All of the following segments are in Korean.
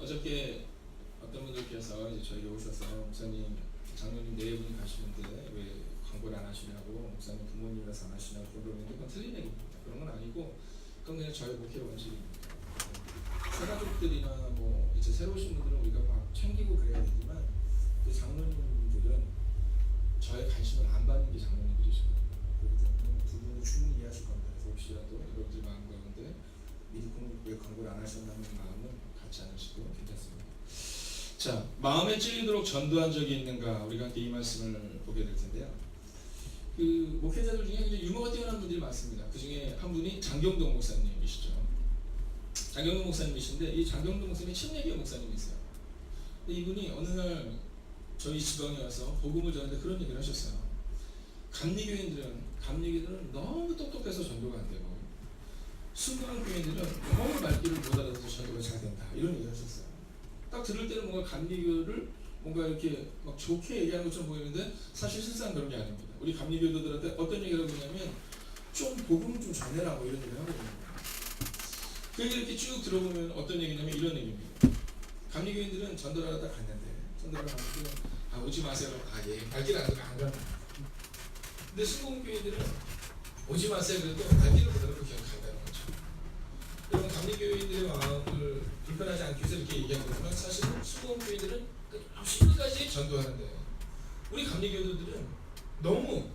어저께 어떤 분들께서 이제 저에게 오셔서 목사님, 장로님 네 분이 가시는데 왜 광고를 안 하시냐고, 목사님 부모님이라서 안 하시냐고 그러는데 그건 틀린 얘기입니다. 그런 건 아니고 그건 그냥 저희 목회 원칙입니다. 새가족들이나 뭐 이제 새로 오신 분들은 우리가 막 챙기고 그래야 되지만 그 장로님들은 저의 관심을 안 받는 게 장로님들이시거든요. 그렇기 때문에 두 분은 충분히 이해하실 겁니다. 그래서 혹시라도 여러분들 마음 가운데 미리 왜 광고를 안 하셨다는 마음은 갖지 않으시고 괜찮습니다. 자, 마음에 찔리도록 전도한 적이 있는가, 우리가 이 말씀을 보게 될 텐데요. 그 목회자들 중에 굉장히 유머가 뛰어난 분들이 많습니다. 그 중에 한 분이 장경동 목사님이시죠. 장경동 목사님이신데 이 장경동 목사님이 침례교회 목사님이세요. 근데 이분이 어느 날 저희 지방에 와서 복음을 전하는데 그런 얘기를 하셨어요. 감리교인들은 너무 똑똑해서 전도가 안 되고 순교한 교인들은 너무 말귀를 못 알아서 전도가 잘 된다, 이런 얘기를 하셨어요. 딱 들을 때는 뭔가 감리교를 뭔가 이렇게 막 좋게 얘기하는 것처럼 보이는데 사실 실상 그런 게 아닙니다. 우리 감리교도들한테 어떤 얘기를 하냐면 좀 복음 좀 전해라 뭐 이런 얘기를 하거든요. 그 얘기 이렇게 쭉 들어보면 어떤 얘기냐면 이런 얘기입니다. 감리교인들은 전도를 하다 갔는데 오지 마세요. 예, 발길 안 가는. 근데 순공교인들은 오지 마세요. 그래도 발길을 보다가 그냥 간다는 거죠. 여러분, 감리교인들의 마음을 불편하지 않기 위해서 이렇게 얘기하는 거지만 사실은 순공교인들은 끝까지 전도하는데 우리 감리교도들은 너무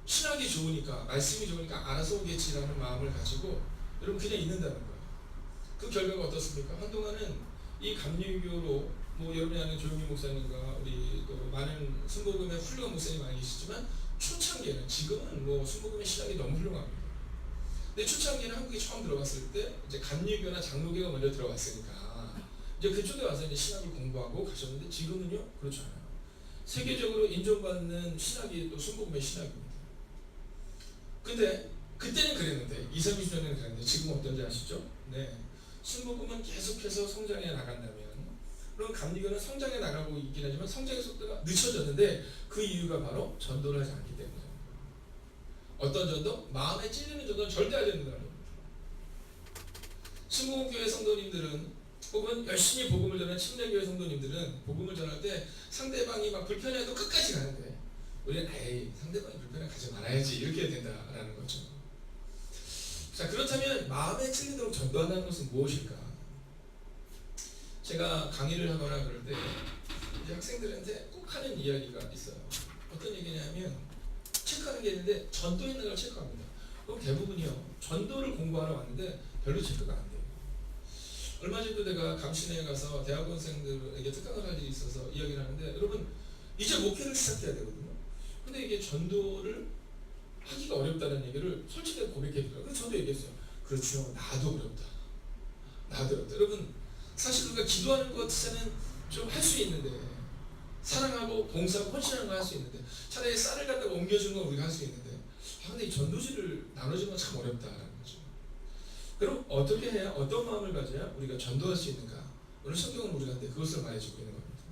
신학이 좋으니까, 말씀이 좋으니까 알아서 오겠지라는 마음을 가지고 여러분 그냥 있는다는 거예요. 그 결과가 어떻습니까? 한동안은 이 감리교로 뭐 여러분이 아는 조용희 목사님과 우리 또 많은 순복음의 훌륭한 목사님 많이 계시지만 초창기에는, 지금은 뭐 순복음의 신학이 너무 훌륭합니다. 근데 초창기에는 한국에 처음 들어갔을 때 이제 감리교나 장로교가 먼저 들어갔으니까 이제 그쪽에 와서 이제 신학을 공부하고 가셨는데 지금은요 그렇지 않아요. 세계적으로 인정받는 신학이 또 순복음의 신학입니다. 근데 그때는 그랬는데 20, 30년에는 그랬는데 지금은 어떤지 아시죠? 네, 순복음은 계속해서 성장해 나간다면 그럼 감리교는 성장해 나가고 있긴 하지만 성장의 속도가 늦춰졌는데 그 이유가 바로 전도를 하지 않기 때문에. 어떤 전도? 마음에 찔리는 전도는 절대 하지 않는다는 겁니다. 순복음교회 성도님들은 혹은 열심히 복음을 전하는 침례교회 성도님들은 복음을 전할 때 상대방이 막 불편해도 끝까지 가는데 우리는 상대방이 불편해 가지 말아야지 이렇게 해야 된다라는 거죠. 자, 그렇다면 마음에 찔리도록 전도한다는 것은 무엇일까? 제가 강의를 하거나 그럴 때 이제 학생들한테 꼭 하는 이야기가 있어요. 어떤 얘기냐면 체크하는 게 있는데 전도했는 걸 체크합니다. 그럼 대부분이요 전도를 공부하러 왔는데 별로 체크가 안 돼요. 얼마 전도 내가 감신회에 가서 대학원생들에게 특강을 할 일이 있어서 이야기를 하는데 여러분 이제 목회를 시작해야 되거든요. 근데 이게 전도를 하기가 어렵다는 얘기를 솔직히 고백해드려요. 그래서 저도 얘기했어요. 그렇죠, 나도 어렵다. 여러분 사실 우리가 기도하는 것에는 좀 할 수 있는데, 사랑하고 봉사하고 헌신하는 거 할 수 있는데, 차라리 쌀을 갖다가 옮겨주는 건 우리가 할 수 있는데, 근데 이 전도지를 나눠주는 건 참 어렵다라는 거죠. 그럼 어떻게 해야, 어떤 마음을 가져야 우리가 전도할 수 있는가? 오늘 성경은 우리한테 그것을 말해주고 있는 겁니다.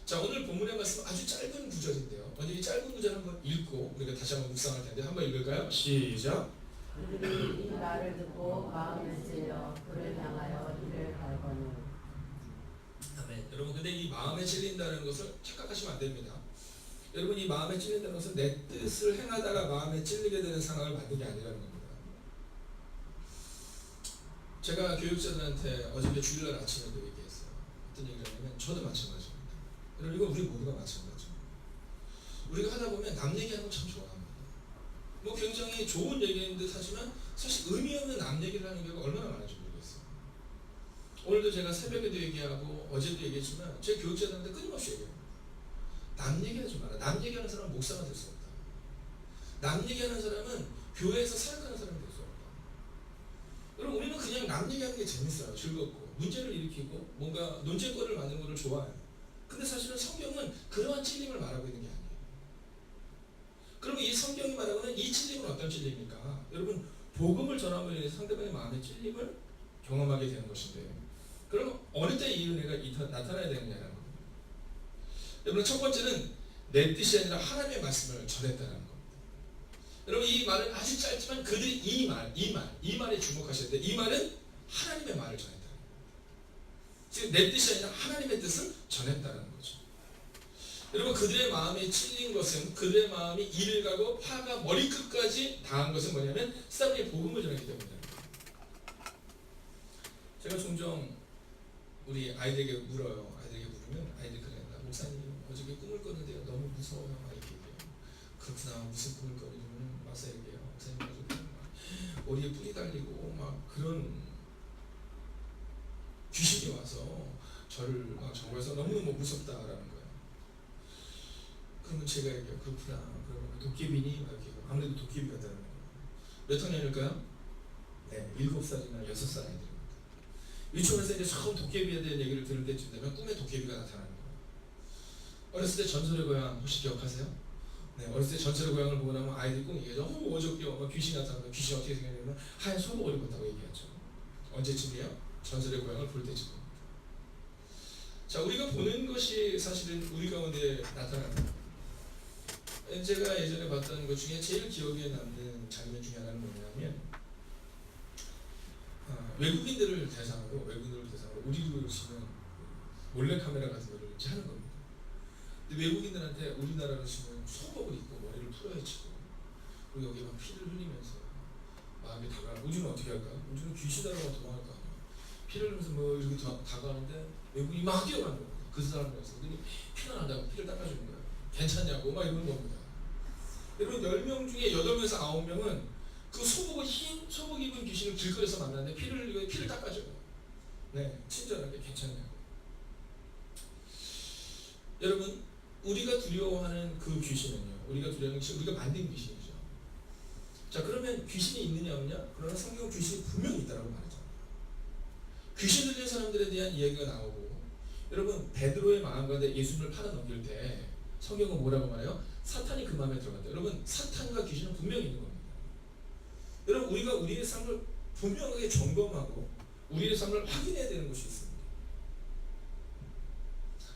자, 오늘 본문의 말씀 아주 짧은 구절인데요. 먼저 이 짧은 구절 한번 읽고 우리가 다시 한번 묵상할 텐데 한번 읽을까요? 시작. 그들이 이 말을 듣고 마음에 찔려 그를 향하여 이를 갈거니. 아멘. 여러분, 근데 이 마음에 찔린다는 것을 착각하시면 안 됩니다. 여러분, 이 마음에 찔린다는 것은 내 뜻을 행하다가 마음에 찔리게 되는 상황을 만든 게 아니라는 겁니다. 제가 교육자들한테 어저께 주일날 아침에도 얘기했어요. 어떤 얘기를 하냐면 저도 마찬가지입니다. 여러분, 이건 우리 모두가 마찬가지입니다. 우리가 하다 보면 남 얘기하는 거 참 좋아합니다. 뭐 굉장히 좋은 얘기인 듯 하지만 사실 의미 없는 남 얘기를 하는 경우가 얼마나 많은지 모르겠어요. 오늘도 제가 새벽에도 얘기하고 어제도 얘기했지만 제 교육자들한테 끊임없이 얘기합니다. 남 얘기하지 마라. 남 얘기하는 사람은 목사가 될 수 없다. 남 얘기하는 사람은 교회에서 사역하는 사람이 될 수 없다. 여러분, 우리는 그냥 남 얘기하는 게 재밌어요. 즐겁고 문제를 일으키고 뭔가 논쟁거리를 만드는 것을 좋아해요. 근데 사실은 성경은 그러한 찔림을 말하고 있는 게 아니에요. 그러면 이 성경이 말하는 이 찔림은 어떤 찔림입니까? 여러분, 복음을 전함으로 인해서 상대방의 마음의 찔림을 경험하게 되는 것인데, 그럼 어느 때 이 은혜가 나타나야 되느냐는 겁니다. 여러분, 첫 번째는 내 뜻이 아니라 하나님의 말씀을 전했다는 겁니다. 여러분, 이 말은 아주 짧지만 그들이 이 말에 주목하셔야 돼요. 이 말은 하나님의 말을 전했다. 즉 내 뜻이 아니라 하나님의 뜻을 전했다는 거죠. 여러분 그들의 마음이 찔린 것은 그들의 마음이 이를 가고 화가 머리끝까지 당한 것은 뭐냐면 스테반이 복음을 전했기 때문이에요. 제가 종종 우리 아이들에게 물어요. 아이들에게 물으면 아이들이 그래. 목사님 어저께 꿈을 꿨는데요. 너무 무서워요. 이렇게 얘기해요. 그렇구나. 무슨 꿈을 꿨냐면 막사 얘기해요. 목사님 어저께 막 머리에 뿔이 달리고 막 그런 귀신이 와서 저를 막 정말서 너무너무 무섭다라는 거예요. 그러면 제가 얘기해요. 그렇구나. 그러면 도깨비니? 막 이렇게 아무래도 도깨비 같다는 거예요. 몇 학년일까요? 네, 7살이나 6살 아이들입니다. 유치원에서 이제 처음 도깨비에 대한 얘기를 들을 때쯤 되면 꿈에 도깨비가 나타나는 거예요. 어렸을 때 전설의 고향 혹시 기억하세요? 네, 어렸을 때 전설의 고향을 보고 나면 아이들이 꼭 얘기하죠. 어저께요. 막 귀신이 나타나면 귀신이 어떻게 생겼냐면 하얀 소복을 입었다고 얘기하죠. 언제쯤이에요? 전설의 고향을 볼 때쯤입니다. 자, 우리가 보는 것이 사실은 우리 가운데 나타납니다. 제가 예전에 봤던 것 중에 제일 기억에 남는 장면 중에 하나는 뭐냐면 외국인들을 대상으로 우리로 치면 몰래카메라 같은 거를 하는 겁니다. 근데 외국인들한테 우리나라로 치면 소복을 입고 머리를 풀어헤치고 그리고 여기 막 피를 흘리면서 마음이 다가가. 우주는 어떻게 할까? 우주는 귀신이라고 도망갈 거 아니야. 피를 흘리면서 뭐 이렇게 다가가는데 외국인이 막 뛰어가는 겁니다. 그 사람이라서 그들이 피가 난다고 피를 닦아주는 거예요. 괜찮냐고 막 이러는 겁니다. 여러분 10명 중에 8명에서 9명은 그 흰 소복 입은 귀신을 길거리에서 만났는데 피를 흘리고 피를 닦아줘요. 네, 친절하게 괜찮냐고. 여러분 우리가 두려워하는 그 귀신은요. 우리가 두려워하는 귀신, 우리가 만든 귀신이죠. 자, 그러면 귀신이 있느냐 없냐? 그러나 성경은 귀신이 분명히 있다라고 말하잖아요. 귀신 들린 사람들에 대한 이야기가 나오고, 여러분 베드로의 마음 가운데 예수님을 팔아 넘길 때 성경은 뭐라고 말해요? 사탄이 그 마음에 들어간다. 여러분 사탄과 귀신은 분명히 있는 겁니다. 여러분 우리가 우리의 삶을 분명하게 점검하고 우리의 삶을 확인해야 되는 것이 있습니다.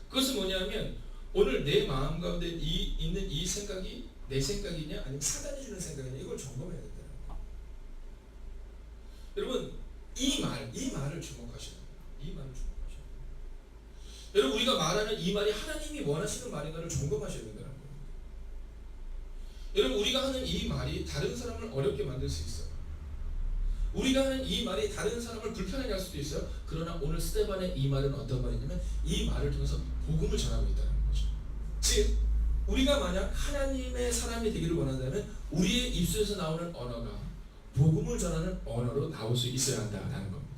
그것은 뭐냐면 오늘 내 마음 가운데 있는 이 생각이 내 생각이냐 아니면 사단이 주는 생각이냐 이걸 점검해야 된다는 거예요. 여러분 이 말을 주목하셔야 돼요. 이 말을 주목하셔야 돼요. 여러분 우리가 말하는 이 말이 하나님이 원하시는 말인가를 점검하셔야 된다는 거예요. 여러분 우리가 하는 이 말이 다른 사람을 어렵게 만들 수 있어요. 우리가 하는 이 말이 다른 사람을 불편하게 할 수도 있어요. 그러나 오늘 스테반의 이 말은 어떤 말이냐면 이 말을 통해서 복음을 전하고 있다는 거죠. 즉 우리가 만약 하나님의 사람이 되기를 원한다면 우리의 입술에서 나오는 언어가 복음을 전하는 언어로 나올 수 있어야 한다는 겁니다.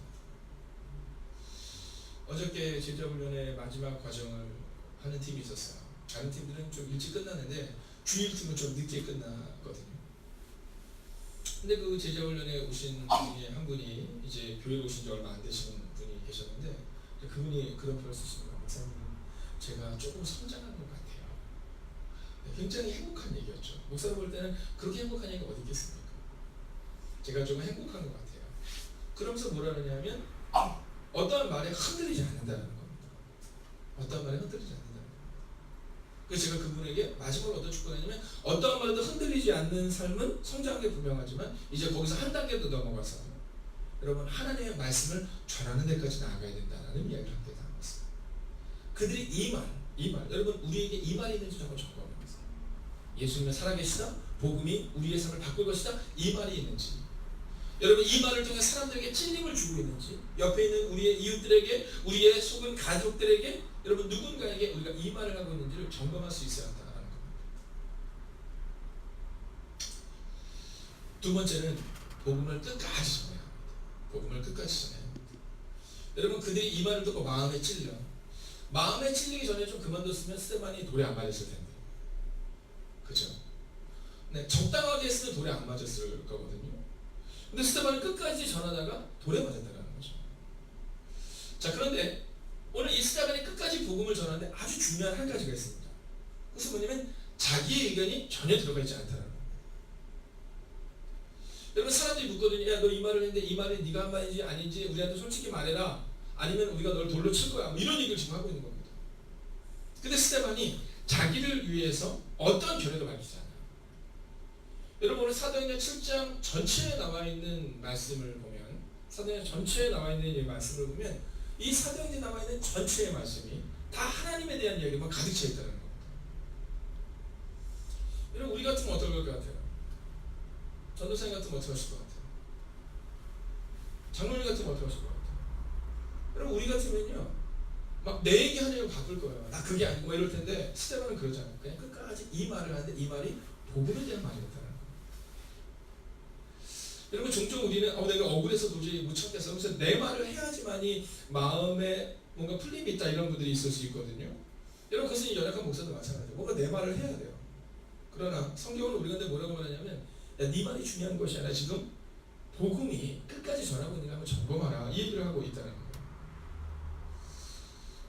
어저께 제자훈련의 마지막 과정을 하는 팀이 있었어요. 다른 팀들은 좀 일찍 끝났는데 주일팀은 좀 늦게 끝났거든요. 근데 그 제자훈련에 오신 중에 한 분이 이제 교회에 오신 지 얼마 안 되시는 분이 계셨는데 그분이 그런 표현을 쓰시는 거예요. 목사님, 제가 조금 성장한 것 같아요. 굉장히 행복한 얘기였죠. 목사님 볼 때는 그렇게 행복한 얘기가 어디 있겠습니까? 제가 좀 행복한 것 같아요. 그러면서 뭐라 그러냐면 어떠한 말에 흔들리지 않는다는 겁니다. 어떠한 말에 흔들리지 않는다는 겁니다. 그래서 제가 그분에게 마지막으로 어떤 축복을 했냐면 어떠한 말에도 흔들리지 않는 삶은 성장한 게 분명하지만 이제 거기서 한 단계 더 넘어가서 여러분 하나님의 말씀을 전하는 데까지 나아가야 된다는 이야기를 함께 나눴습니다. 그들이 이 말 여러분 우리에게 이 말이 있는지 정말 점검해보세요. 예수님은 살아계시다, 복음이 우리의 삶을 바꿀 것이다, 이 말이 있는지, 여러분 이 말을 통해 사람들에게 찔림을 주고 있는지, 옆에 있는 우리의 이웃들에게, 우리의 속은 가족들에게, 여러분 누군가에게 우리가 이 말을 하고 있는지를 점검할 수 있어야 한다는 겁니다. 두 번째는 복음을 끝까지 전해야 합니다. 복음을 끝까지 전해야 합니다. 여러분 그들이 이 말을 듣고 마음에 찔리기 전에 좀 그만뒀으면 스테반이 돌에 안 맞았을 텐데, 그죠? 네, 적당하게 했으면 돌에 안 맞았을 거거든요. 근데 스테반이 끝까지 전하다가 돌에 맞았다는 거죠. 자, 그런데 오늘 이 스테반이 끝까지 복음을 전하는데 아주 중요한 한 가지가 있습니다. 그것은 뭐냐면 자기의 의견이 전혀 들어가 있지 않다는 겁니다. 여러분 사람들이 묻거든요. 야, 너 이 말을 했는데 이 말이 네가 한 말인지 아닌지 우리한테 솔직히 말해라. 아니면 우리가 널 돌로 칠 거야. 뭐 이런 얘기를 지금 하고 있는 겁니다. 근데 스테반이 자기를 위해서 어떤 견해도 밝히지 않아요. 여러분 오늘 사도행전 7장 전체에 나와 있는 말씀을 보면, 사도행전 전체에 나와 있는 이 말씀을 보면 이 사도행전에 나와 있는 전체의 말씀이 다 하나님에 대한 이야기만 가득 차 있다는 겁니다. 여러분 우리 같으면 어떨 것 같아요? 전도사님 같으면 어떻게 하실 것 같아요? 장로님 같으면 어떻게 하실 것 같아요? 여러분 우리 같으면요 막 내 얘기 하냐고 바쁠 거예요. 나 그게 아니고 이럴 텐데 스테반은 그러잖아요. 그냥 끝까지 이 말을 하는데 이 말이 복음에 대한 말이었다는 거예요. 여러분 종종 우리는 내가 억울해서 도저히 못 참겠어. 그래서 내 말을 해야지만이 마음에 뭔가 풀림이 있다 이런 분들이 있을 수 있거든요. 여러분 그것은 연약한 목사도 마찬가지예요. 뭔가 내 말을 해야 돼요. 그러나 성경은 우리가 근데 뭐라고 말하냐면 야, 네 말이 중요한 것이 아니라 지금 복음이 끝까지 전하고 있는가 한번 점검하라 이 얘기를 하고 있다는 거예요.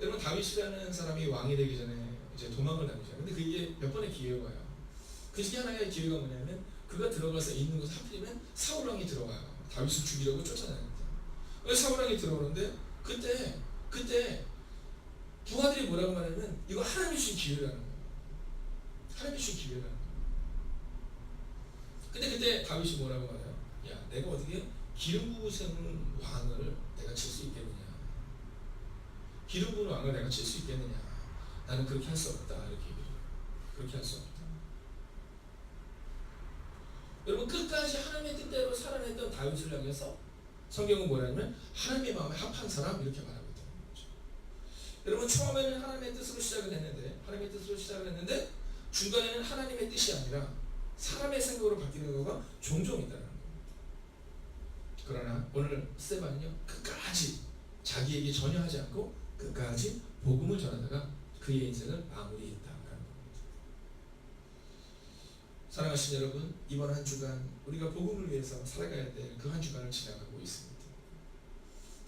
여러분 다윗이라는 사람이 왕이 되기 전에 이제 도망을 다니잖아요. 근데 그게 몇 번의 기회가 와요. 그 중에 하나의 기회가 뭐냐면 그가 들어가서 있는 곳을 하필이면 사울 왕이 들어와요. 다윗을 죽이려고 쫓아다닙니다. 그래서 사울 왕이 들어오는데 그때 부하들이 뭐라고 말하냐면 이거 하나님이 주신 기회라는 거예요. 하나님이 주신 기회라는 거예요. 근데 그때 다윗이 뭐라고 말해요? 야 내가 어떻게 기름 부으는 왕을 내가 칠 수 있겠느냐? 기름 부은 왕을 내가 칠 수 있겠느냐? 나는 그렇게 할 수 없다 이렇게 얘기해요. 그렇게 할 수 없다. 여러분 끝까지 하나님의 뜻대로 살아냈던 다윗을 향해서 성경은 뭐냐면 하나님의 마음에 합한 사람 이렇게 말하고 있다는 거죠. 여러분 처음에는 하나님의 뜻으로 시작을 했는데 중간에는 하나님의 뜻이 아니라 사람의 생각으로 바뀌는 경우가 종종 있다는 거예요. 그러나 오늘 스테반은요 끝까지 자기에게 전혀 하지 않고 끝까지 복음을 전하다가 그의 인생을 마무리했다. 사랑하신 여러분, 이번 한 주간 우리가 복음을 위해서 살아가야 될 그 한 주간을 지나가고 있습니다.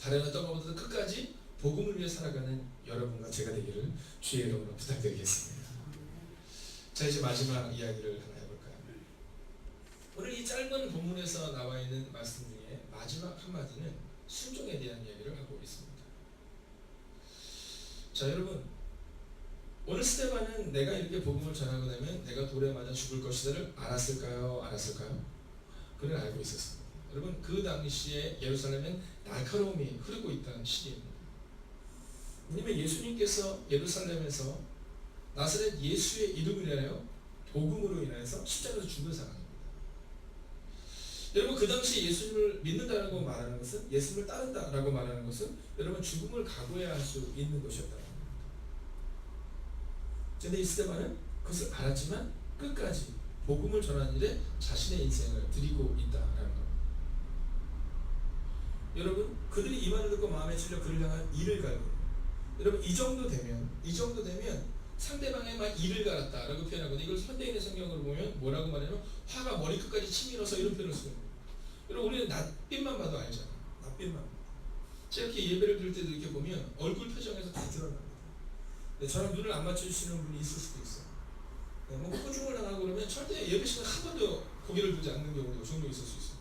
다른 어떤 것보다도 끝까지 복음을 위해 살아가는 여러분과 제가 되기를 주의 이름으로 부탁드리겠습니다. 자 이제 마지막 이야기를 하나 해볼까요? 오늘 이 짧은 본문에서 나와 있는 말씀 중에 마지막 한마디는 순종에 대한 이야기를 하고 있습니다. 자 여러분 오늘 스테반은 내가 이렇게 복음을 전하고 나면 내가 돌에 맞아 죽을 것이다를 알았을까요? 그는 알고 있었습니다. 여러분 그 당시에 예루살렘은 날카로움이 흐르고 있다는 시기입니다. 왜냐면 예수님께서 예루살렘에서 나사렛 예수의 이름을 인하여 복음으로 인해서 십자가에서 죽은 사람입니다. 여러분 그 당시 예수님을 믿는다라고 말하는 것은 예수님을 따른다라고 말하는 것은 여러분 죽음을 각오해야 할 수 있는 것이었다. 그런데 이 스테반은 그것을 알았지만 끝까지 복음을 전하는 일에 자신의 인생을 드리고 있다라는 겁니다. 여러분 그들이 이 말을 듣고 마음에 찔려 그를 향한 이를 갈고 여러분 이 정도 되면 상대방의 막 이를 갈았다라고 표현하거든요. 이걸 현대인의 성경으로 보면 뭐라고 말하냐면 화가 머리끝까지 치밀어서 이런 표현을 쓰는 거예요. 여러분 우리는 낯빛만 봐도 알잖아요. 낯빛만. 제가 이렇게 예배를 드릴 때도 이렇게 보면 얼굴 표정에서 다 드러납니다. 저랑 눈을 안 맞춰주시는 분이 있을 수도 있어요. 뭐 코중을 당하고 그러면 절대 예배 시간 한 번도 고개를 들지 않는 경우도 종종 있을 수 있습니다.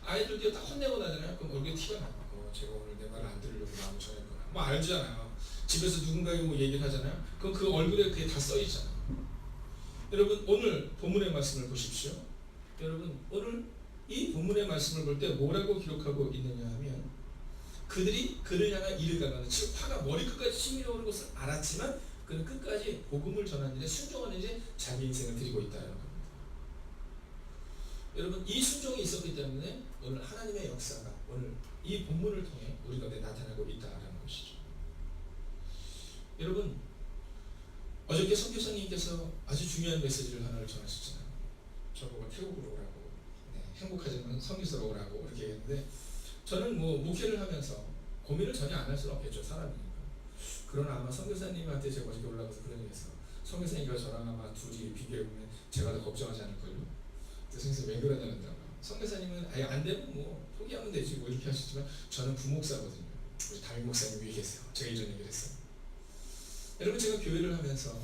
아이들도 딱 혼내고 나잖아요. 그럼 얼굴에 티가 나요. 제가 오늘 내 말을 안 들으려고 마음을 전했구나. 뭐 알잖아요. 집에서 누군가에게 뭐 얘기를 하잖아요. 그럼 그 얼굴에 그게 다 써있잖아요. 여러분 오늘 본문의 말씀을 보십시오. 여러분 오늘 이 본문의 말씀을 볼 때 뭐라고 기록하고 있느냐 하면 그들이 그를 향한 이를 갈가는 즉 화가 머리끝까지 치밀어 오는 것을 알았지만 그는 끝까지 복음을 전하는 일에 순종하는 이제 자기 인생을 드리고 있다는 겁니다. 여러분 이 순종이 있었기 때문에 오늘 하나님의 역사가 오늘 이 본문을 통해 우리 가운데 나타나고 있다는 것이죠. 여러분 어저께 선교사님께서 아주 중요한 메시지를 하나를 전하셨잖아요. 저보고 태국으로 오라고 행복하지 않은 선교사로 오라고 이렇게 했는데 저는 뭐 목회를 하면서 고민을 전혀 안 할 수는 없겠죠. 사람이니까. 그러나 아마 선교사님한테 제가 어저께 올라가서 그런 얘기 했어요. 선교사님과 저랑 아마 둘이 비교해보면 제가 더 걱정하지 않을걸요. 선생님 왜 그러냐는데요. 선교사님은 아예 안 되면 뭐 포기하면 되지 뭐 이렇게 하시지만 저는 부목사거든요. 우리 담임 목사님 위에 계세요. 제가 이런 얘기를 했어요. 여러분 제가 교회를 하면서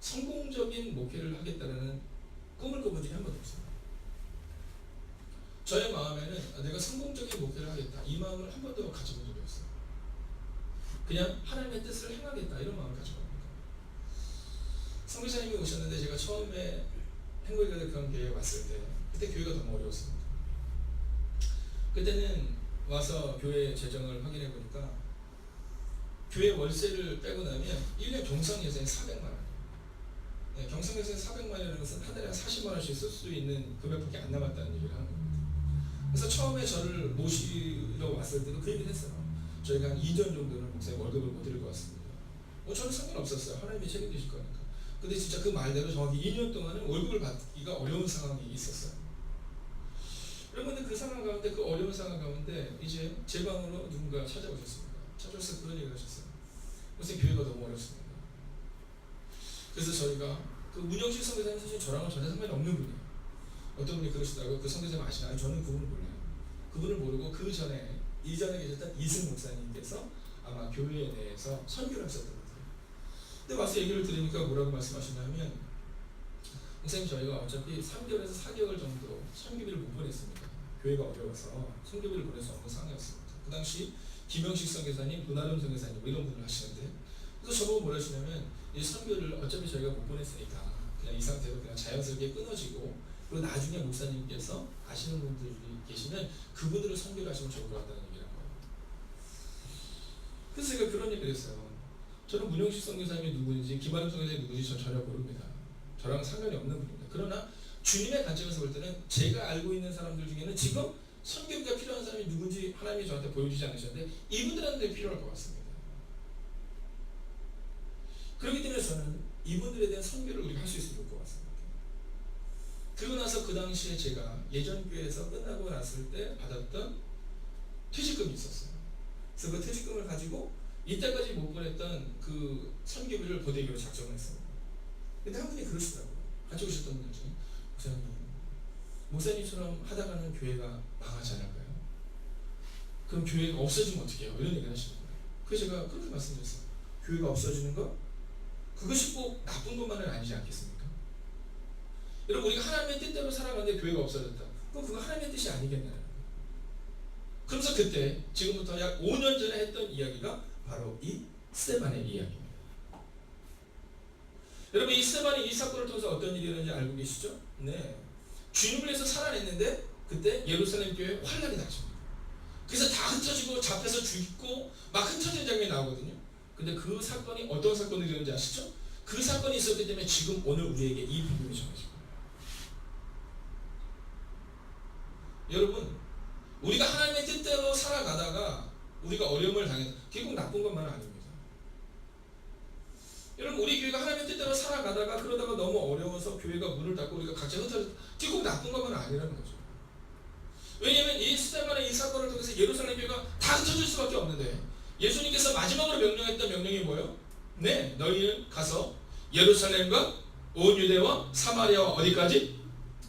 성공적인 목회를 하겠다는 꿈을 꿔본 적이 한 번도 없어요. 저의 마음에는 내가 성공적인 목회를 하겠다 이 마음을 한 번도 가져본 적이 없어요. 그냥 하나님의 뜻을 행하겠다 이런 마음을 가져갑니다. 선교사님이 오셨는데 제가 처음에 행복이가 그런 교회에 왔을 때 그때 교회가 너무 어려웠습니다. 그때는 와서 교회 재정을 확인해 보니까 교회 월세를 빼고 나면 1년 경상예산이 400만 원. 네, 경상예산이 400만 원이라는 것은 한 달에 한 40만 원씩 쓸 수 있는 금액밖에 안 남았다는 얘기를 하는 겁니다. 그래서 처음에 저를 모시러 왔을 때도 그 얘기를 했어요. 저희가 한 2년 정도는 목사님 월급을 못 드릴 것 같습니다. 저는 상관없었어요. 하나님이 책임지실 거니까. 근데 진짜 그 말대로 정확히 2년 동안은 월급을 받기가 어려운 상황이 있었어요. 여러분들 그 상황 가운데, 그 어려운 상황 가운데 이제 제 방으로 누군가 찾아오셨습니다. 찾아와서 그런 얘기를 하셨어요. 선생님, 교회가 너무 어렵습니다. 그래서 저희가 그 문영식 선교사님, 사실 저랑은 전혀 상관이 없는 분이에요. 어떤 분이 그러시더라고요. 그 선교사님 아시나요? 저는 그분을 몰라요. 그분을 모르고 그 전에 이전에 계셨던 이승 목사님께서 아마 교회에 대해서 선교를 하셨던 것 같아요. 근데 와서 얘기를 들으니까 뭐라고 말씀하시냐면, 목사님, 저희가 어차피 3개월에서 4개월 정도 선교비를 못 보냈습니다. 교회가 어려워서 선교비를 보낼 수 없는 상황이었습니다. 그 당시 김영식 선교사님, 문화름 선교사님 뭐 이런 분을 하시는데, 그래서 저보고 뭐라 하시냐면, 이 선교를 어차피 저희가 못 보냈으니까 그냥 이 상태로 그냥 자연스럽게 끊어지고, 그리고 나중에 목사님께서 아시는 분들이 계시면 그분들을 선교를 하시면 좋을 것 같다는 얘기를 한 거예요. 그래서 제가 그런 얘기를 했어요. 저는 문영식 선교사님이 누구인지, 김아름 선교사님이 누구인지 전 전혀 모릅니다. 저랑 상관이 없는 분입니다. 그러나 주님의 관점에서 볼 때는 제가 알고 있는 사람들 중에는 지금 선교가 필요한 사람이 누군지 하나님이 저한테 보여주지 않으셨는데 이분들한테 필요할 것 같습니다. 그렇기 때문에 저는 이분들에 대한 선교를 우리가 할 수 있을 것 같습니다. 그러고 나서 그 당시에 제가 예전 교회에서 끝나고 났을 때 받았던 퇴직금이 있었어요. 그래서 그 퇴직금을 가지고 이때까지 못 보냈던 그 선교비를 보내기로 작정을 했습니다. 근데 한 분이 그러시더라고요. 같이 오셨던 분들 중에, 목사님처럼 하다가는 교회가 망하지 않을까요? 그럼 교회가 없어지면 어떻게 해요? 이런 얘기를 하시는 거예요. 그래서 제가 그렇게 말씀드렸어요. 교회가 없어지는 거? 그것이 꼭 나쁜 것만은 아니지 않겠습니까? 여러분, 우리가 하나님의 뜻대로 살아가는데 교회가 없어졌다. 그럼 그거 하나님의 뜻이 아니겠나요? 그래서 그때 지금부터 약 5년 전에 했던 이야기가 바로 이 스데반의 이야기입니다. 여러분, 이 스데반이 이 사건을 통해서 어떤 일이 일어났는지 알고 계시죠? 네, 주님을 위해서 살아냈는데 그때 예루살렘 교회에 환란이 닥칩니다. 그래서 다 흩어지고 잡혀서 죽고 막 흩어진 장면이 나오거든요. 근데 그 사건이 어떤 사건이 되는지 아시죠? 그 사건이 있었기 때문에 지금 오늘 우리에게 이 복음이 전해지고, 여러분, 우리가 하나님의 뜻대로 살아가다가 우리가 어려움을 당했다. 결국 나쁜 것만은 아닙니다. 여러분, 우리 교회가 하나님의 뜻대로 살아가다가 그러다가 너무 어려워서 교회가 문을 닫고 우리가 각자 흩어져, 결국 나쁜 것만은 아니라는 거죠. 왜냐하면 이 스데반의 이 사건을 통해서 예루살렘 교회가 다 흩어질 수밖에 없는데, 예수님께서 마지막으로 명령했던 명령이 뭐예요? 네, 너희는 가서 예루살렘과 온 유대와 사마리아와 어디까지?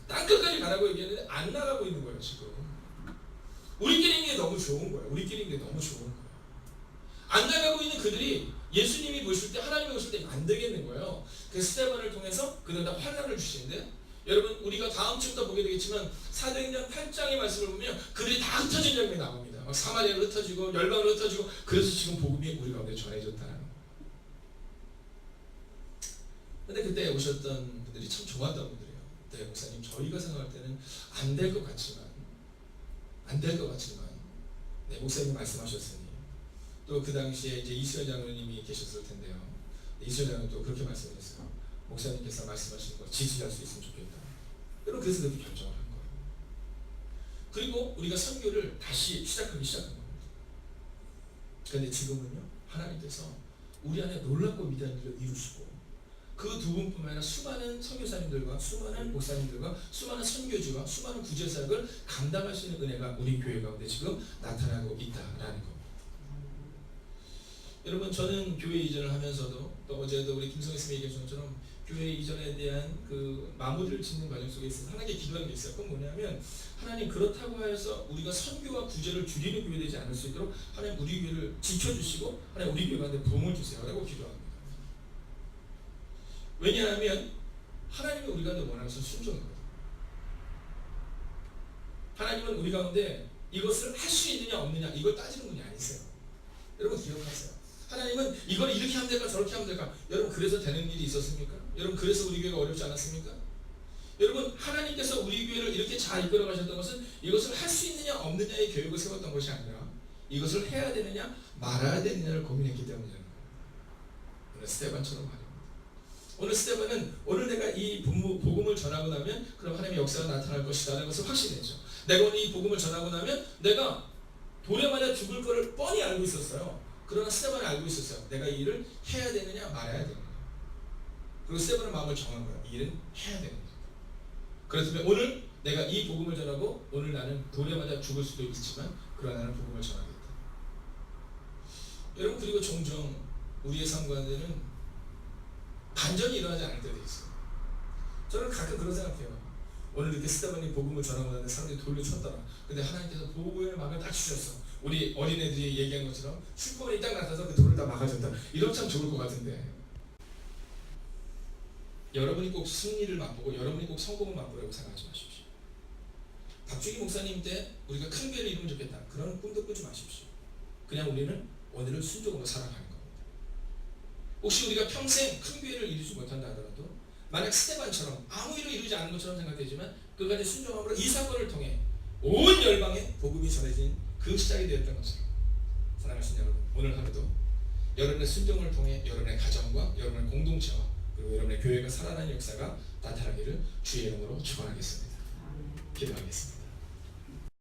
땅끝까지 가라고 얘기했는데 안 나가고 있는 거예요. 지금 우리끼리 있는 게 너무 좋은 거예요. 우리끼리 있는 게 너무 좋은 거예요. 안 나가고 있는 그들이 예수님이 보실 때, 하나님이 보실 때 안 되겠는 거예요. 그 스데반을 통해서 그들다 환란을 주시는데, 여러분, 우리가 다음 주부터 보게 되겠지만 사도행전 8장의 말씀을 보면 그들이 다 흩어진 장면이 나옵니다. 막 사마리아로 흩어지고 열방으로 흩어지고, 그래서 지금 복음이 우리 가운데 전해졌다는 거예요. 근데 그때 오셨던 분들이 참 좋았던 분들이에요. 네, 목사님, 저희가 생각할 때는 안 될 것 같지만 네, 목사님이 말씀하셨으니, 또 그 당시에 이제 이수연 장로님이 계셨을 텐데요. 이수연 장로님 또 그렇게 말씀하셨어요. 목사님께서 말씀하시는 거 지지할 수 있으면 좋겠다. 여러분, 그래서 그렇게 결정을 한 거예요. 그리고 우리가 선교를 다시 시작한 겁니다. 그런데 지금은요, 하나님께서 우리 안에 놀랍고 위대한 일을 이루시고, 그 두 분뿐만 아니라 수많은 선교사님들과 수많은 목사님들과 수많은 선교주와 수많은 구제사역을 감당할 수 있는 은혜가 우리 교회 가운데 지금 나타나고 있다라는 겁니다. 여러분, 저는 교회 이전을 하면서도, 또 어제도 우리 김성희 스님이 얘기해 준 것처럼 교회 이전에 대한 그 마무리를 짓는 과정 속에 있어서 하나님께 기도하는 게 있어요. 그건 뭐냐면, 하나님, 그렇다고 해서 우리가 선교와 구제를 줄이는 교회 되지 않을 수 있도록 하나님 우리 교회를 지켜주시고, 하나님 우리 교회 가운데 도움을 주세요 라고 기도합니다. 왜냐하면 하나님은 우리 가운데 원하는 것은 순종이거든요. 하나님은 우리 가운데 이것을 할 수 있느냐 없느냐 이걸 따지는 분이 아니세요. 여러분, 기억하세요. 하나님은 이걸 이렇게 하면 될까 저렇게 하면 될까. 여러분, 그래서 되는 일이 있었습니까? 여러분, 그래서 우리 교회가 어렵지 않았습니까? 여러분 하나님께서 우리 교회를 이렇게 잘 이끌어 가셨던 것은 이것을 할 수 있느냐 없느냐의 계획을 세웠던 것이 아니라 이것을 해야 되느냐 말아야 되느냐를 고민했기 때문이라는 거예요. 오늘 스데반처럼 말입니다. 오늘 스데반은 오늘 내가 이 복음을 전하고 나면 그럼 하나님의 역사가 나타날 것이라는 것을 확신했죠. 내가 오늘 이 복음을 전하고 나면 내가 돌에 맞아 죽을 것을 뻔히 알고 있었어요. 그러나 스데반은 알고 있었어요. 내가 이 일을 해야 되느냐 말아야 되느냐. 그리고 스데반은 마음을 정한 거예요. 이 일은 해야 되는 거죠. 그렇다면 오늘 내가 이 복음을 전하고 오늘 나는 돌에 맞아 죽을 수도 있지만 그러나 나는 복음을 전하겠다. 여러분 그리고 종종 우리의 삶 가운데는 반전이 일어나지 않을 때도 있어요. 저는 가끔 그런 생각해요. 오늘 이렇게 스데반이 복음을 전하고 나는데 사람들이 돌로 쳤더라. 근데 하나님께서 복음의 막을 딱 주셨어. 우리 어린애들이 얘기한 것처럼 슈퍼맨이 딱 나타나서 그 돌을 다 막아줬다. 이러면 참 좋을 것 같은데 여러분이 꼭 승리를 맛보고 여러분이 꼭 성공을 맛보려고 생각하지 마십시오. 박주기 목사님 때 우리가 큰 교회를 이루면 좋겠다. 그런 꿈도 꾸지 마십시오. 그냥 우리는 오늘을 순종으로 살아가는 겁니다. 혹시 우리가 평생 큰 교회를 이루지 못한다 하더라도 만약 스데반처럼 아무 일을 이루지 않은 것처럼 생각되지만 그까지 순종함으로 이 사건을 통해 온 열방에 복음이 전해진 그 시작이 되었던 것을 사랑하시는 여러분, 오늘 하루도 여러분의 순종을 통해 여러분의 가정과 여러분의 공동체와 그리고 여러분의 교회가 살아나는 역사가 나타나기를 주의 이름으로 축원하겠습니다. 기도하겠습니다.